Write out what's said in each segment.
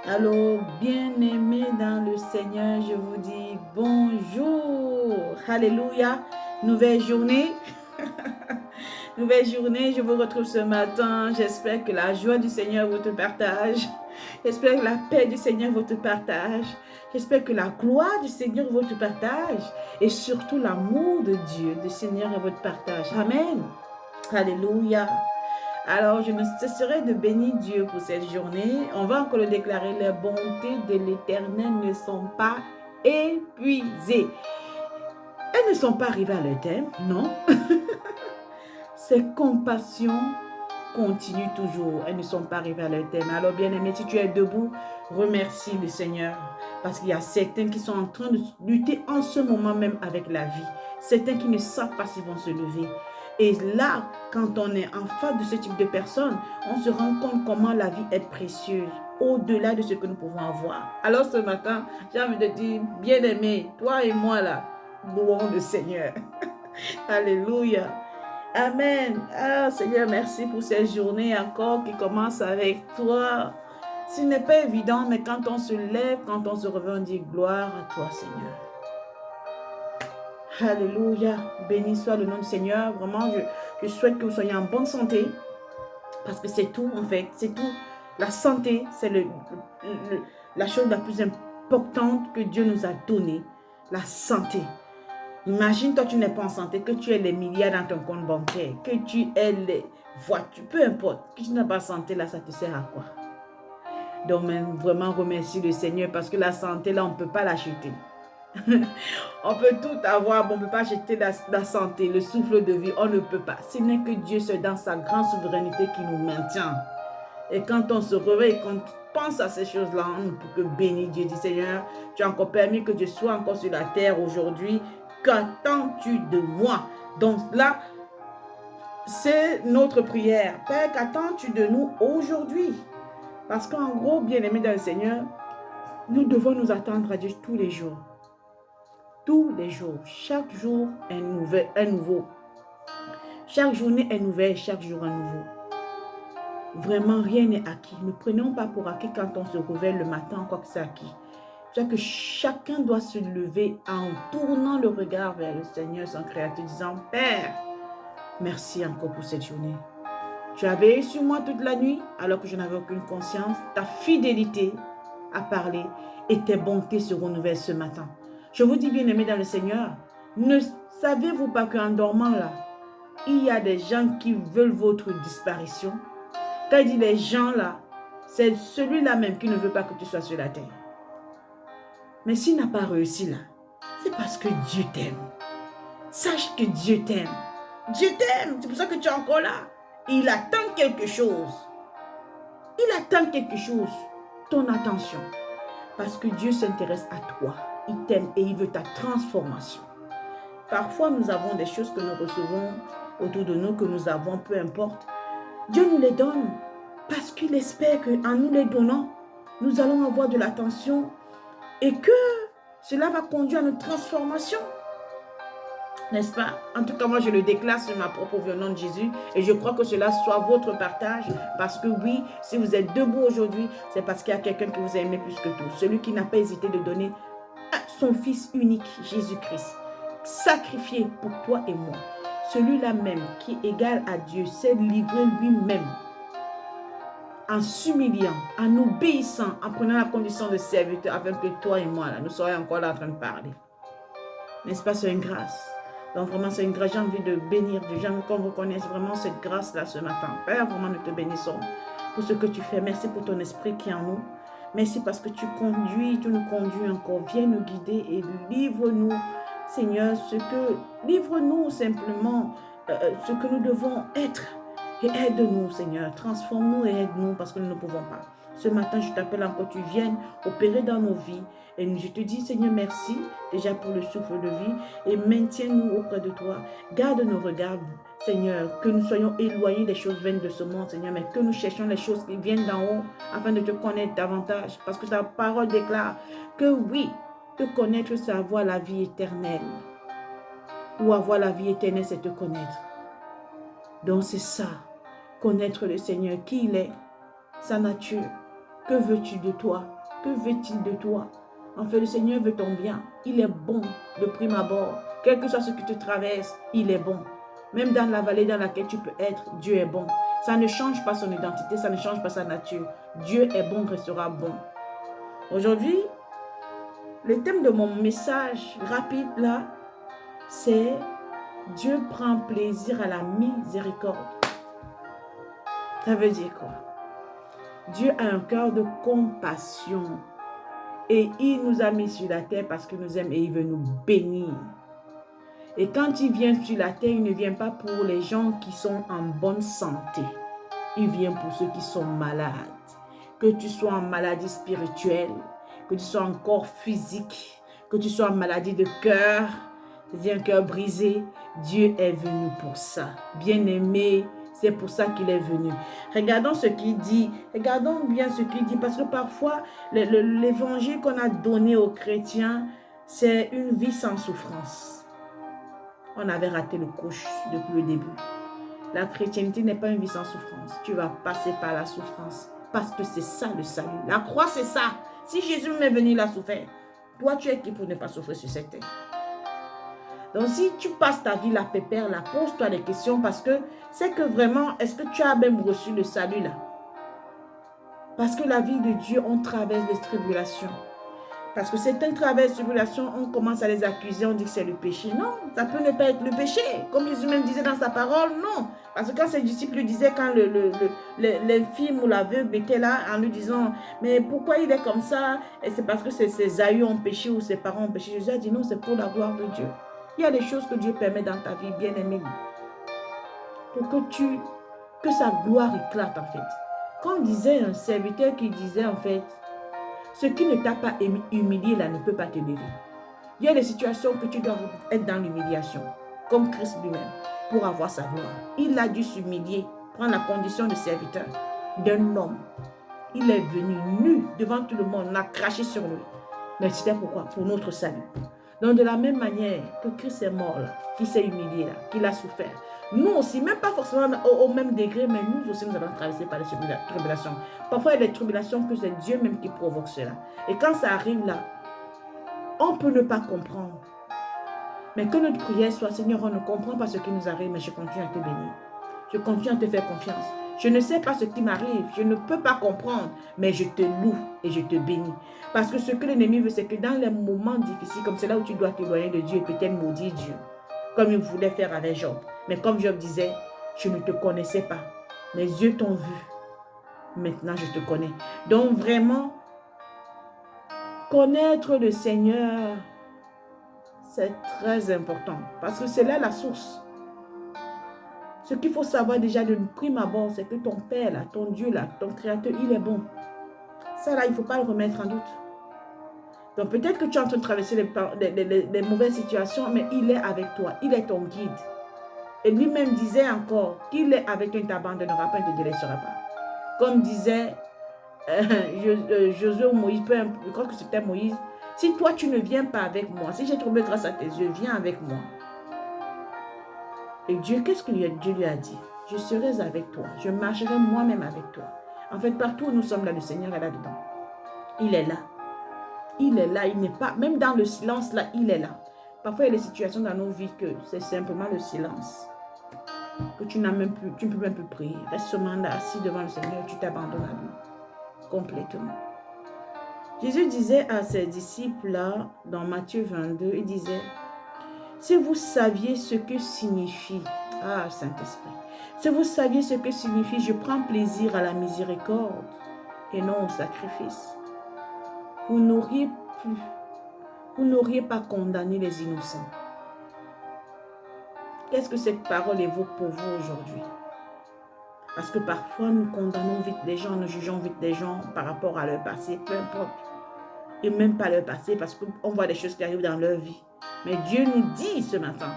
Alors, bien-aimés dans le Seigneur, je vous dis bonjour. Alléluia. Nouvelle journée. Nouvelle journée, je vous retrouve ce matin. J'espère que la joie du Seigneur vous te partage. J'espère que la paix du Seigneur vous te partage. J'espère que la gloire du Seigneur vous te partage. Et surtout l'amour de Dieu, du Seigneur votre partage. Amen. Alléluia. Alors, je ne cesserai de bénir Dieu pour cette journée. On va encore le déclarer, les bontés de l'Éternel ne sont pas épuisées. Elles ne sont pas arrivées à leur terme, non. Ses compassions continuent toujours. Elles ne sont pas arrivées à leur terme. Alors, bien-aimé, si tu es debout, remercie le Seigneur. Parce qu'il y a certains qui sont en train de lutter en ce moment même avec la vie. Certains qui ne savent pas s'ils vont se lever. Et là, quand on est en face de ce type de personnes, on se rend compte comment la vie est précieuse, au-delà de ce que nous pouvons avoir. Alors ce matin, j'ai envie de dire, bien-aimé, toi et moi là, louons le Seigneur. Alléluia. Amen. Ah Seigneur, merci pour cette journée encore qui commence avec toi. Ce n'est pas évident, mais quand on se lève, quand on se réveille, on dit gloire à toi Seigneur. Alléluia. Béni soit le nom du Seigneur. Vraiment, je souhaite que vous soyez en bonne santé. Parce que c'est tout, en fait. C'est tout. La santé, c'est la chose la plus importante que Dieu nous a donnée. La santé. Imagine, toi, tu n'es pas en santé, que tu aies les milliards dans ton compte bancaire, que tu aies les voitures, peu importe. Que tu n'as pas de santé, là, ça te sert à quoi? Donc, vraiment, remercie le Seigneur parce que la santé, là, on ne peut pas l'acheter. On peut tout avoir, mais on ne peut pas acheter la santé, le souffle de vie, on ne peut pas. Ce n'est que Dieu seul dans sa grande souveraineté qui nous maintient. Et quand on se réveille, quand on pense à ces choses-là, on ne peut que bénir Dieu. Dit Seigneur, tu as encore permis que je sois encore sur la terre aujourd'hui. Qu'attends-tu de moi? Donc là, c'est notre prière. Père, qu'attends-tu de nous aujourd'hui? Parce qu'en gros, bien-aimés dans le Seigneur, nous devons nous attendre à Dieu tous les jours. Tous les jours. Chaque jour est nouveau. Chaque journée est nouvelle, chaque jour est nouveau. Vraiment, rien n'est acquis. Ne prenons pas pour acquis quand on se réveille le matin, quoi que c'est acquis. C'est que chacun doit se lever en tournant le regard vers le Seigneur, son Créateur, disant, Père, merci encore pour cette journée. Tu as veillé sur moi toute la nuit, alors que je n'avais aucune conscience. Ta fidélité a parlé et tes bontés se renouvellent ce matin. Je vous dis, bien-aimés dans le Seigneur, ne savez-vous pas qu'en dormant là, il y a des gens qui veulent votre disparition? Quand il dit les gens là, c'est celui-là même qui ne veut pas que tu sois sur la terre. Mais s'il n'a pas réussi là, c'est parce que Dieu t'aime. Sache que Dieu t'aime. Dieu t'aime, c'est pour ça que tu es encore là. Il attend quelque chose. Il attend quelque chose, ton attention. Parce que Dieu s'intéresse à toi. Il t'aime et il veut ta transformation. Parfois, nous avons des choses que nous recevons autour de nous, que nous avons, peu importe. Dieu nous les donne parce qu'il espère qu'en nous les donnant, nous allons avoir de l'attention et que cela va conduire à notre transformation. N'est-ce pas? En tout cas, moi, je le déclare sur ma propre vie au nom de Jésus et je crois que cela soit votre partage parce que oui, si vous êtes debout aujourd'hui, c'est parce qu'il y a quelqu'un qui vous a aimé plus que tout. Celui qui n'a pas hésité de donner son Fils unique, Jésus-Christ, sacrifié pour toi et moi. Celui-là même qui est égal à Dieu s'est livré lui-même en s'humiliant, en obéissant, en prenant la condition de serviteur afin que toi et moi, là, nous soyons encore là en train de parler. N'est-ce pas, c'est une grâce. Donc vraiment, c'est une grâce. J'ai envie de bénir Dieu. J'ai envie qu'on reconnaisse vraiment cette grâce-là ce matin. Père, vraiment, nous te bénissons pour ce que tu fais. Merci pour ton esprit qui est en nous. Merci parce que tu nous conduis encore. Viens nous guider et livre-nous, Seigneur, livre-nous simplement ce que nous devons être. Et aide-nous, Seigneur. Transforme-nous et aide-nous parce que nous ne pouvons pas. Ce matin, je t'appelle encore, tu viennes opérer dans nos vies. Et je te dis, Seigneur, merci déjà pour le souffle de vie. Et maintiens-nous auprès de toi. Garde nos regards, Seigneur, que nous soyons éloignés des choses vaines de ce monde, Seigneur, mais que nous cherchions les choses qui viennent d'en haut afin de te connaître davantage. Parce que ta parole déclare que oui, te connaître, c'est avoir la vie éternelle. Ou avoir la vie éternelle, c'est te connaître. Donc c'est ça, connaître le Seigneur, qui il est, sa nature, Que veux-tu de toi? Que veut-il de toi? En fait, le Seigneur veut ton bien. Il est bon de prime abord. Quel que soit ce qui te traverse, il est bon. Même dans la vallée dans laquelle tu peux être, Dieu est bon. Ça ne change pas son identité, ça ne change pas sa nature. Dieu est bon, restera bon. Aujourd'hui, le thème de mon message rapide là, c'est Dieu prend plaisir à la miséricorde. Ça veut dire quoi? Dieu a un cœur de compassion. Et il nous a mis sur la terre parce qu'il nous aime et il veut nous bénir. Et quand il vient sur la terre, il ne vient pas pour les gens qui sont en bonne santé. Il vient pour ceux qui sont malades. Que tu sois en maladie spirituelle, que tu sois en corps physique, que tu sois en maladie de cœur, c'est-à-dire un cœur brisé, Dieu est venu pour ça. Bien-aimé, c'est pour ça qu'il est venu. Regardons ce qu'il dit. Regardons bien ce qu'il dit. Parce que parfois, l'évangile qu'on a donné aux chrétiens, c'est une vie sans souffrance. On avait raté le coche depuis le début. La chrétienté n'est pas une vie sans souffrance. Tu vas passer par la souffrance. Parce que c'est ça le salut. La croix, c'est ça. Si Jésus m'est venu, il a souffert. Toi, tu es qui pour ne pas souffrir sur cette terre? Donc, si tu passes ta vie la pépère, là, pose-toi des questions parce que c'est que vraiment, est-ce que tu as même reçu le salut là? Parce que la vie de Dieu, on traverse des tribulations. Parce que certaines traversent des tribulations, on commence à les accuser, on dit que c'est le péché. Non, ça peut ne pas être le péché. Comme Jésus même disait dans sa parole, non. Parce que quand ses disciples lui disaient, quand l'infirme ou l'aveugle était là, en lui disant, mais pourquoi il est comme ça? Et c'est parce que ses aïeux ont péché ou ses parents ont péché. Jésus a dit, non, c'est pour la gloire de Dieu. Il y a des choses que Dieu permet dans ta vie, bien-aimé, pour que sa gloire éclate en fait. Comme disait un serviteur qui disait en fait, ce qui ne t'a pas humilié là ne peut pas te lever. Il y a des situations que tu dois être dans l'humiliation, comme Christ lui-même, pour avoir sa gloire. Il a dû s'humilier, prendre la condition de serviteur d'un homme. Il est venu nu devant tout le monde, on a craché sur lui. Mais c'était pourquoi? Pour notre salut. Donc de la même manière que Christ est mort là, qu'il s'est humilié là, qu'il a souffert, nous aussi, même pas forcément au même degré, mais nous aussi nous allons traverser par les tribulations. Parfois il y a des tribulations que c'est Dieu même qui provoque cela. Et quand ça arrive là, on peut ne pas comprendre. Mais que notre prière soit, Seigneur, on ne comprend pas ce qui nous arrive, mais je continue à te bénir. Je continue à te faire confiance. Je ne sais pas ce qui m'arrive, je ne peux pas comprendre, mais je te loue et je te bénis. Parce que ce que l'ennemi veut, c'est que dans les moments difficiles, comme c'est là où tu dois t'éloigner de Dieu et peut-être maudire Dieu, comme il voulait faire avec Job. Mais comme Job disait, je ne te connaissais pas. Mes yeux t'ont vu. Maintenant, je te connais. Donc vraiment, connaître le Seigneur, c'est très important. Parce que c'est là la source. Ce qu'il faut savoir déjà de prime abord, c'est que ton Père, là, ton Dieu, là, ton Créateur, il est bon. Ça, là, il ne faut pas le remettre en doute. Donc, peut-être que tu es en train de traverser les mauvaises situations, mais il est avec toi. Il est ton guide. Et lui-même disait encore qu'il est avec toi, il ne t'abandonnera pas, il ne te délaissera pas. Comme disait Josué ou Moïse, je crois que c'était Moïse, si toi, tu ne viens pas avec moi, si j'ai trouvé grâce à tes yeux, viens avec moi. Et Dieu, qu'est-ce que Dieu lui a dit? Je serai avec toi. Je marcherai moi-même avec toi. En fait, partout où nous sommes là, le Seigneur est là-dedans. Il est là. Il est là. Il n'est pas, même dans le silence, là, il est là. Parfois, il y a des situations dans nos vies que c'est simplement le silence. Que tu n'as même plus, tu ne peux même plus prier. Reste seulement là, assis devant le Seigneur, tu t'abandonnes à lui. Complètement. Jésus disait à ses disciples-là, dans Matthieu 22, il disait, si vous saviez ce que signifie, ah Saint-Esprit, si vous saviez ce que signifie, je prends plaisir à la miséricorde et non au sacrifice, vous n'auriez pas condamné les innocents. Qu'est-ce que cette parole évoque pour vous aujourd'hui? Parce que parfois nous condamnons vite les gens, nous jugeons vite les gens par rapport à leur passé, peu importe. Et même pas leur passé parce qu'on voit des choses qui arrivent dans leur vie. Mais Dieu nous dit ce matin,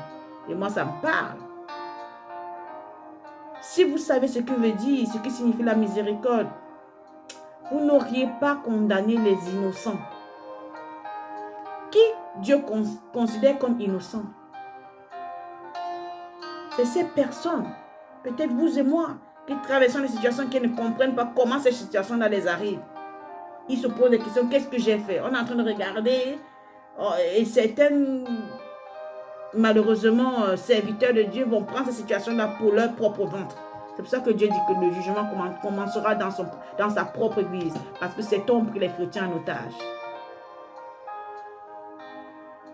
et moi ça me parle. Si vous savez ce que veut dire, ce que signifie la miséricorde, vous n'auriez pas condamné les innocents. Qui Dieu considère comme innocents? C'est ces personnes, peut-être vous et moi, qui traversons des situations qui ne comprennent pas comment ces situations-là les arrivent. il se pose des questions, qu'est-ce que j'ai fait? On est en train de regarder, et certaines, malheureusement, serviteurs de Dieu vont prendre cette situation-là pour leur propre ventre. C'est pour ça que Dieu dit que le jugement commencera dans sa propre église, parce que cet homme prit les chrétiens en otage.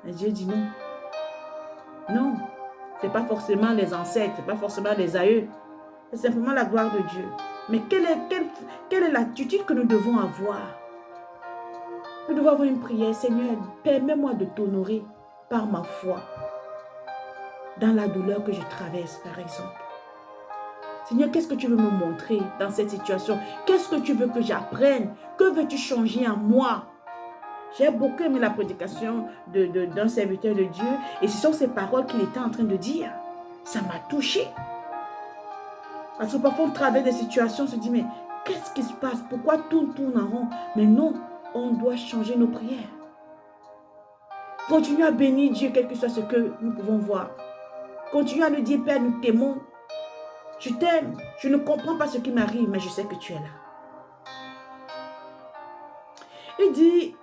Et Dieu dit non. Non, ce n'est pas forcément les ancêtres, ce n'est pas forcément les aïeux. C'est simplement la gloire de Dieu. Mais quelle est l'attitude que nous devons avoir? Nous devons avoir une prière. Seigneur, permets-moi de t'honorer par ma foi dans la douleur que je traverse, par exemple. Seigneur, qu'est-ce que tu veux me montrer dans cette situation? Qu'est-ce que tu veux que j'apprenne? Que veux-tu changer en moi? J'ai beaucoup aimé la prédication d'un serviteur de Dieu. Et ce sont ces paroles qu'il était en train de dire. Ça m'a touché. Parce que parfois, on traverse des situations, on se dit, mais qu'est-ce qui se passe? Pourquoi tout tourne en rond? Mais non, on doit changer nos prières. Continuez à bénir Dieu, quel que soit ce que nous pouvons voir. Continuez à lui dire, Père, nous t'aimons. Je t'aime. Je ne comprends pas ce qui m'arrive, mais je sais que tu es là. Il dit,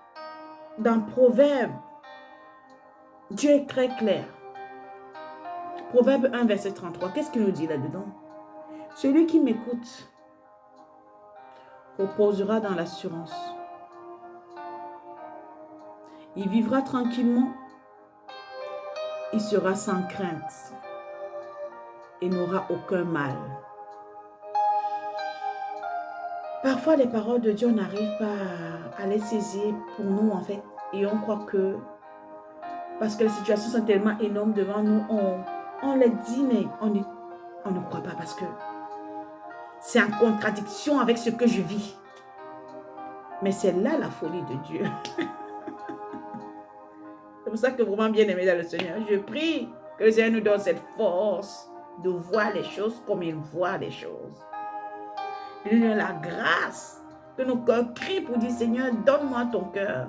dans Proverbe, Dieu est très clair. Proverbe 1, verset 33. Qu'est-ce qu'il nous dit là-dedans? Celui qui m'écoute reposera dans l'assurance. Il vivra tranquillement. Il sera sans crainte et n'aura aucun mal. Parfois, les paroles de Dieu, on n'arrive pas à les saisir pour nous, en fait. Et on croit que, parce que les situations sont tellement énormes devant nous, on les dit, mais on ne croit pas parce que c'est en contradiction avec ce que je vis. Mais c'est là la folie de Dieu. C'est pour ça que vraiment bien aimé dans le Seigneur, je prie que le Seigneur nous donne cette force de voir les choses comme il voit les choses. Il nous donne la grâce que nos cœurs crient pour dire, Seigneur, donne-moi ton cœur.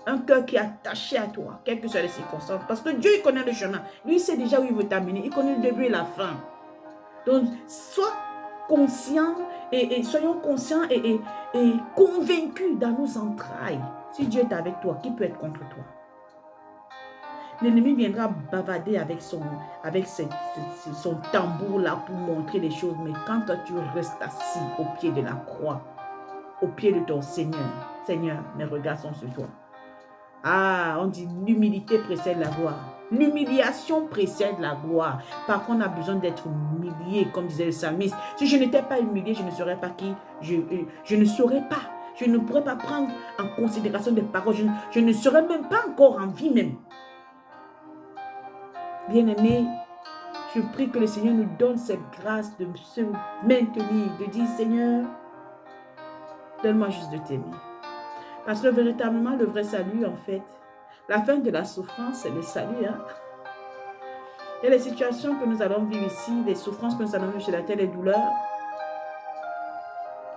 Un cœur qui est attaché à toi, quelles que soient les circonstances. Parce que Dieu, il connaît le chemin. Lui, il sait déjà où il veut t'amener. Il connaît le début et la fin. Donc, sois conscient et soyons conscients et convaincus dans nos entrailles. Si Dieu est avec toi, qui peut être contre toi? L'ennemi viendra bavader avec son tambour là pour montrer les choses. Mais quand toi, tu restes assis au pied de la croix, au pied de ton Seigneur, Seigneur, mes regards sont sur toi. Ah, on dit l'humilité précède la gloire. L'humiliation précède la gloire. Par contre, on a besoin d'être humilié, comme disait le psalmiste. Si je n'étais pas humilié, je ne saurais pas qui. Je ne saurais pas. Je ne pourrais pas prendre en considération des paroles. Je ne serais même pas encore en vie même. Bien-aimé, je prie que le Seigneur nous donne cette grâce de se maintenir, de dire, Seigneur, donne-moi juste de t'aimer. Parce que véritablement, le vrai salut, en fait, la fin de la souffrance, c'est le salut. Hein? Et les situations que nous allons vivre ici, les souffrances que nous allons vivre sur la terre, les douleurs,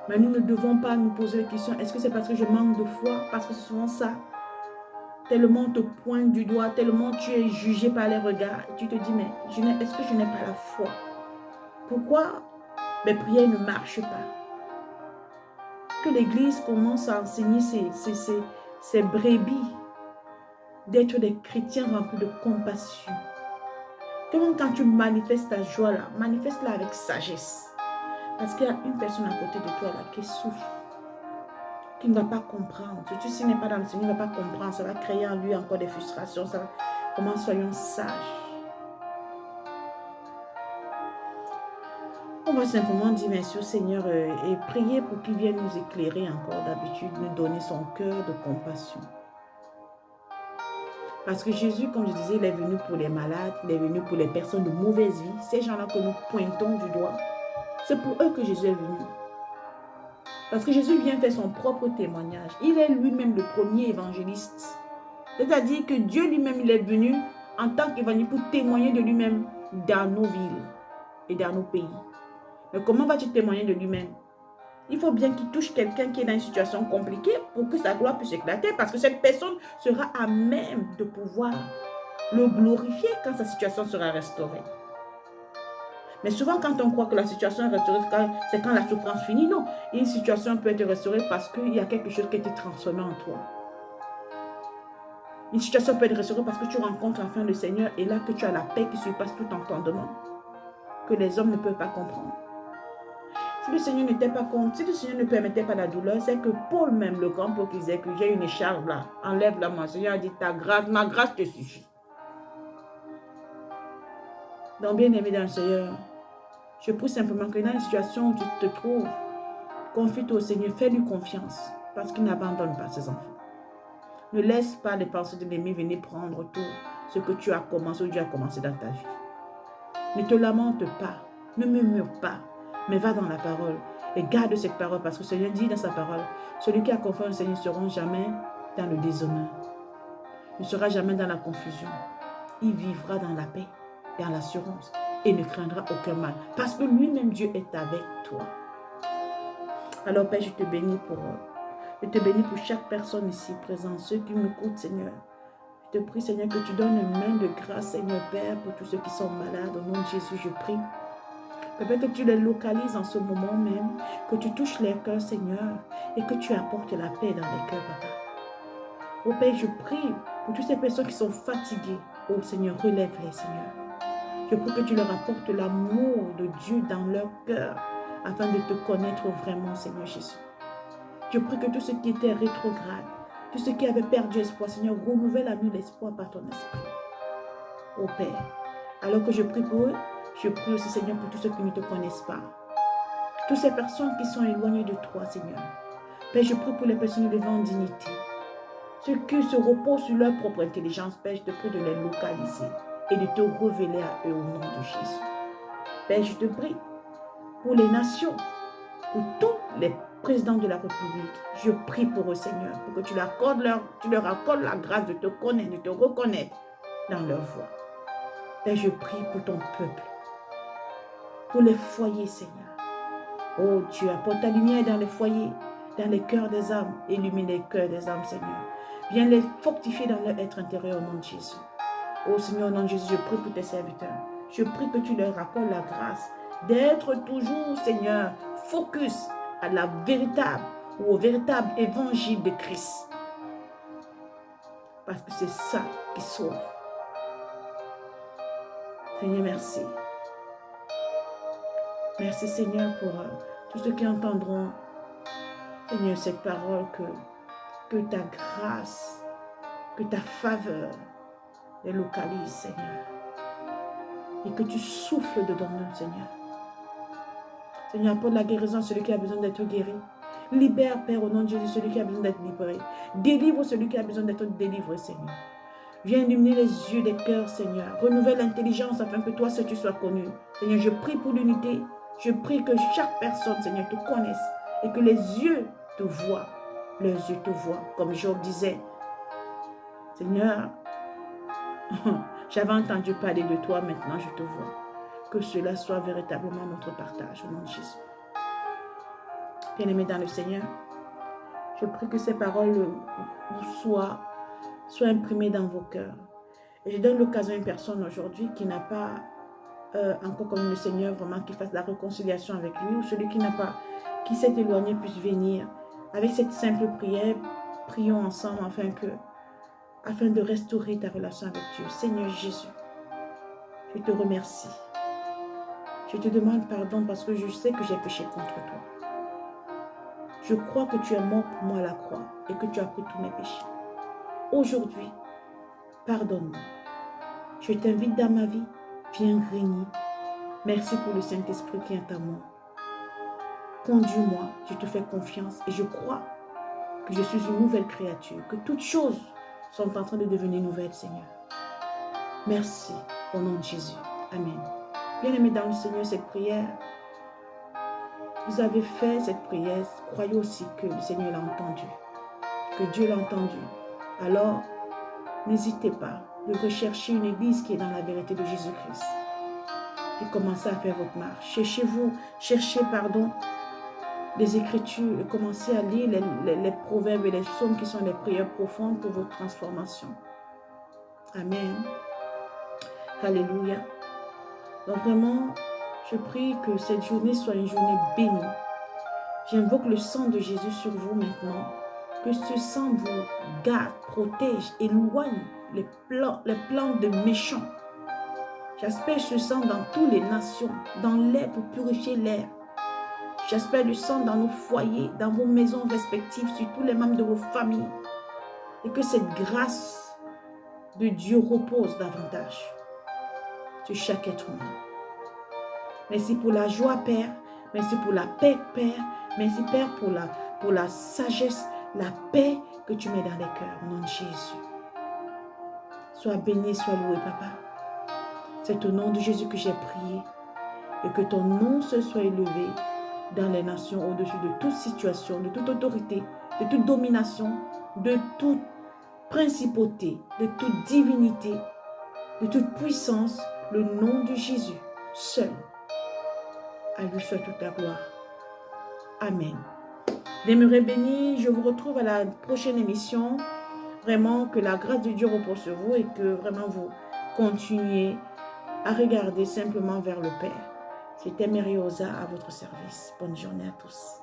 mais nous ne devons pas nous poser la question, est-ce que c'est parce que je manque de foi? Parce que c'est souvent ça. Tellement on te pointe du doigt, tellement tu es jugé par les regards. Et tu te dis, mais est-ce que je n'ai pas la foi? Pourquoi mes prières ne marchent pas? Que l'Église commence à enseigner ces brebis d'être des chrétiens remplis de compassion. Que même quand tu manifestes ta joie là, manifeste-la avec sagesse. Parce qu'il y a une personne à côté de toi là qui souffre, qui ne va pas comprendre. Surtout s'il n'est pas dans le Seigneur, il ne va pas comprendre. Ça va créer en lui encore des frustrations. Ça va... Comment soyons sages. On va simplement dire merci au Seigneur et prier pour qu'il vienne nous éclairer encore d'habitude, nous donner son cœur de compassion. Parce que Jésus, comme je disais, il est venu pour les malades, il est venu pour les personnes de mauvaise vie. Ces gens-là que nous pointons du doigt, c'est pour eux que Jésus est venu. Parce que Jésus vient faire son propre témoignage. Il est lui-même le premier évangéliste. C'est-à-dire que Dieu lui-même, il est venu en tant qu'évangéliste pour témoigner de lui-même dans nos villes et dans nos pays. Mais comment va-t-il témoigner de lui-même? Il faut bien qu'il touche quelqu'un qui est dans une situation compliquée pour que sa gloire puisse éclater. Parce que cette personne sera à même de pouvoir le glorifier quand sa situation sera restaurée. Mais souvent, quand on croit que la situation est restaurée, c'est quand la souffrance finit. Non, une situation peut être restaurée parce qu'il y a quelque chose qui a été transformé en toi. Une situation peut être restaurée parce que tu rencontres enfin le Seigneur et là que tu as la paix qui surpasse tout entendement, que les hommes ne peuvent pas comprendre. Si le Seigneur n'était pas contre, si le Seigneur ne permettait pas la douleur, c'est que Paul même, le grand Paul, qui disait que j'ai une écharpe là, enlève-la moi. Le Seigneur a dit, ta grâce, ma grâce te suffit. Donc, bien aimé dans le Seigneur, je prie simplement que dans une situation où tu te trouves, confie-toi au Seigneur, fais-lui confiance, parce qu'il n'abandonne pas ses enfants. Ne laisse pas les pensées de l'ennemi venir prendre tout ce que tu as commencé ou tu as commencé dans ta vie. Ne te lamente pas, ne murmure pas, mais va dans la parole et garde cette parole, parce que le Seigneur dit dans sa parole, celui qui a confiance au Seigneur ne sera jamais dans le déshonneur, ne sera jamais dans la confusion. Il vivra dans la paix, dans l'assurance et ne craindra aucun mal, parce que lui-même Dieu est avec toi. Alors Père, je te bénis pour chaque personne ici présente, ceux qui m'écoutent, Seigneur. Je te prie, Seigneur, que tu donnes une main de grâce, Seigneur Père, pour tous ceux qui sont malades. Au nom de Jésus, je prie. Peut-être que tu les localises en ce moment même, que tu touches les cœurs, Seigneur, et que tu apportes la paix dans les cœurs, Papa. Oh Père, je prie pour toutes ces personnes qui sont fatiguées. Oh Seigneur, relève-les, Seigneur. Je prie que tu leur apportes l'amour de Dieu dans leur cœur, afin de te connaître vraiment, Seigneur Jésus. Je prie que tout ce qui était rétrograde, tout ce qui avait perdu espoir, Seigneur, renouvelle à nous l'espoir par ton esprit. Oh Père, alors que je prie pour eux, je prie aussi, Seigneur, pour tous ceux qui ne te connaissent pas. Toutes ces personnes qui sont éloignées de toi, Seigneur. Père, je prie pour les personnes vivant en dignité. Ceux qui se reposent sur leur propre intelligence, Père, je te prie de les localiser et de te révéler à eux au nom de Jésus. Père, je te prie pour les nations, pour tous les présidents de la République. Je prie pour eux, Seigneur, pour que tu leur accordes la grâce de te connaître, de te reconnaître dans leur voie. Père, je prie pour ton peuple, pour les foyers, Seigneur. Oh Dieu, apporte ta lumière dans les foyers, dans les cœurs des âmes. Illumine les cœurs des âmes, Seigneur. Viens les fortifier dans leur être intérieur au nom de Jésus. Oh Seigneur, au nom de Jésus, je prie pour tes serviteurs. Je prie que tu leur accordes la grâce d'être toujours, Seigneur, focus à la véritable ou au véritable évangile de Christ. Parce que c'est ça qui sauve. Seigneur, merci. Merci Seigneur pour tous ceux qui entendront, Seigneur, cette parole, que ta grâce, que ta faveur les localise, Seigneur. Et que tu souffles dedans nous, Seigneur. Seigneur, apporte la guérison à celui qui a besoin d'être guéri. Libère, Père, au nom de Jésus, celui qui a besoin d'être libéré. Délivre celui qui a besoin d'être délivré, Seigneur. Viens illuminer les yeux des cœurs, Seigneur. Renouvelle l'intelligence afin que toi, seul, tu sois connu. Seigneur, je prie pour l'unité. Je prie que chaque personne, Seigneur, te connaisse et que les yeux te voient. Leurs yeux te voient. Comme Job disait, Seigneur, j'avais entendu parler de toi, maintenant je te vois. Que cela soit véritablement notre partage au nom de Jésus. Bien-aimés dans le Seigneur, je prie que ces paroles soient imprimées dans vos cœurs. Et je donne l'occasion à une personne aujourd'hui qui n'a pas encore connu le Seigneur, vraiment qui fasse la réconciliation avec lui, ou celui qui s'est éloigné puisse venir avec cette simple prière. Prions ensemble afin de restaurer ta relation avec Dieu. Seigneur Jésus, je te remercie. Je te demande pardon parce que je sais que j'ai péché contre toi. Je crois que tu es mort pour moi à la croix et que tu as pris tous mes péchés. Aujourd'hui, pardonne-moi. Je t'invite dans ma vie. Viens régner. Merci pour le Saint-Esprit qui est en moi. Conduis-moi, je te fais confiance et je crois que je suis une nouvelle créature, que toutes choses sont en train de devenir nouvelles, Seigneur. Merci au nom de Jésus. Amen. Bien-aimés dans le Seigneur, cette prière, vous avez fait cette prière, croyez aussi que le Seigneur l'a entendu, que Dieu l'a entendu. Alors, n'hésitez pas de rechercher une église qui est dans la vérité de Jésus-Christ et commencez à faire votre marche. Cherchez les Écritures et commencez à lire les proverbes et les psaumes qui sont les prières profondes pour votre transformation. Amen. Alléluia. Donc vraiment, Je prie que cette journée soit une journée bénie. J'invoque le sang de Jésus sur vous maintenant. Que ce sang vous garde, protège, éloigne les plans de méchants. J'aspère ce sang dans toutes les nations, dans l'air pour purifier l'air. J'aspère le sang dans nos foyers, dans vos maisons respectives, sur tous les membres de vos familles. Et que cette grâce de Dieu repose davantage sur chaque être humain. Merci pour la joie, Père. Merci pour la paix, Père. Merci, Père, pour la sagesse, la paix que tu mets dans les cœurs, au nom de Jésus. Sois béni, sois loué, Papa. C'est au nom de Jésus que j'ai prié. Et que ton nom se soit élevé dans les nations, au-dessus de toute situation, de toute autorité, de toute domination, de toute principauté, de toute divinité, de toute puissance. Le nom de Jésus, seul. À lui soit toute la gloire. Amen. Demeurez bénis. Je vous retrouve à la prochaine émission. Vraiment que la grâce de Dieu repose sur vous et que vraiment vous continuez à regarder simplement vers le Père. C'était Mary Oza à votre service. Bonne journée à tous.